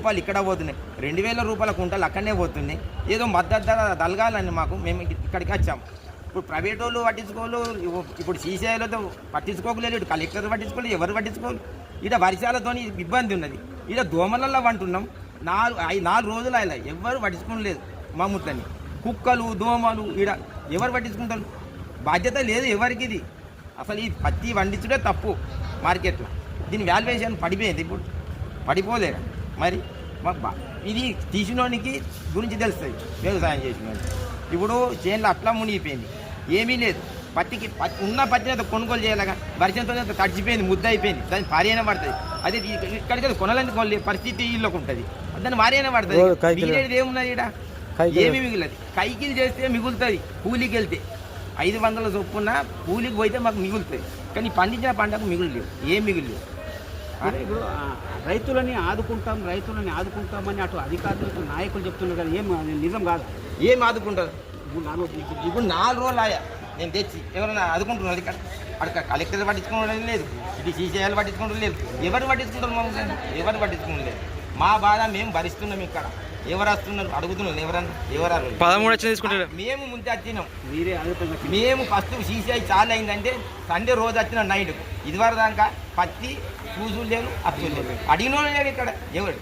రూపాయలు ఇక్కడ పోతున్నాయి, 2000 రూపాయల కుంటలు అక్కడనే పోతున్నాయి. ఏదో మద్దతు ధర తలగాలని మాకు మేము ఇక్కడికి వచ్చాం. ఇప్పుడు ప్రైవేట్ వాళ్ళు పట్టించుకోవాలి, ఇప్పుడు సీసీఐలతో పట్టించుకోకలేదు, ఇటు కలెక్టర్ పట్టించుకోలేదు, ఎవరు పట్టించుకోవాలి. ఇక్కడ వర్షాలతో ఇబ్బంది ఉన్నది. ఇక్కడ దోమలల్లో వంటున్నాం 4 రోజులు అలా ఎవరు పట్టించుకోలేదు. మా ముట్లని కుక్కలు దోమలు ఈడ ఎవరు పట్టించుకుంటారు? బాధ్యత లేదు ఎవరికి. ఇది అసలు ఈ పత్తి వండించుడే తప్పు మార్కెట్లో. దీని వాల్యుయేషన్ పడిపోయింది, ఇప్పుడు పడిపోలేదు. మరి ఇది తీసినోనికి గురించి తెలుస్తుంది వ్యవసాయం చేసిన. ఇప్పుడు చేనులో అట్లా మునిగిపోయింది, ఏమీ లేదు. ఉన్న పత్తిని కొనుగోలు చేయాలగా వర్షంతో తడిచిపోయింది, ముద్ద అయిపోయింది, దాన్ని భార్యనే పడుతుంది. అదే ఇక్కడికి కొనాలని కొనలే పరిస్థితి ఇల్లుకి ఉంటుంది, దాన్ని భార్యనే పడుతుంది. మిగిలేదు ఏమున్నది ఇక్కడ? ఏమీ మిగిలదు. కైకిలు చేస్తే మిగులుతుంది, కూలికి వెళ్తే 500 చొప్పున కూలికి పోతే మాకు మిగులుతుంది. కానీ పండించిన పంటకు మిగులులేవు, ఏం మిగులులేవు. ఇప్పుడు రైతులని ఆదుకుంటామని అటు అధికారులు నాయకులు చెప్తున్నారు కదా, ఏం నిజం కాదు. ఏం ఆదుకుంటారు? ఇప్పుడు 4 రోజులు ఆయా నేను తెచ్చి ఎవరైనా ఆదుకుంటున్నారు? ఇక్కడ అక్కడ కలెక్టర్ పట్టించుకోవడం లేదు, ఇది సీసీఐలు పట్టించుకోవడం లేదు. ఎవరు పట్టించుకుంటారు? మమ్మల్ని ఎవరు పట్టించుకోవడం లేదు. మా బాధ మేము భరిస్తున్నాం. ఇక్కడ ఎవరు వస్తున్నారు అడుగుతున్నారు, ఎవరు 13 తీసుకుంటారు. మేము ముందు వచ్చినాం, మేము ఫస్ట్ సీసీఐ చాలా అయిందంటే సండే రోజు వచ్చినాం నైట్కు. ఇదివరకు దాకా పత్తి చూసులు లేరు, అప్పులు లేరు, అడిగిన వాళ్ళు లేరు ఇక్కడ ఎవరు.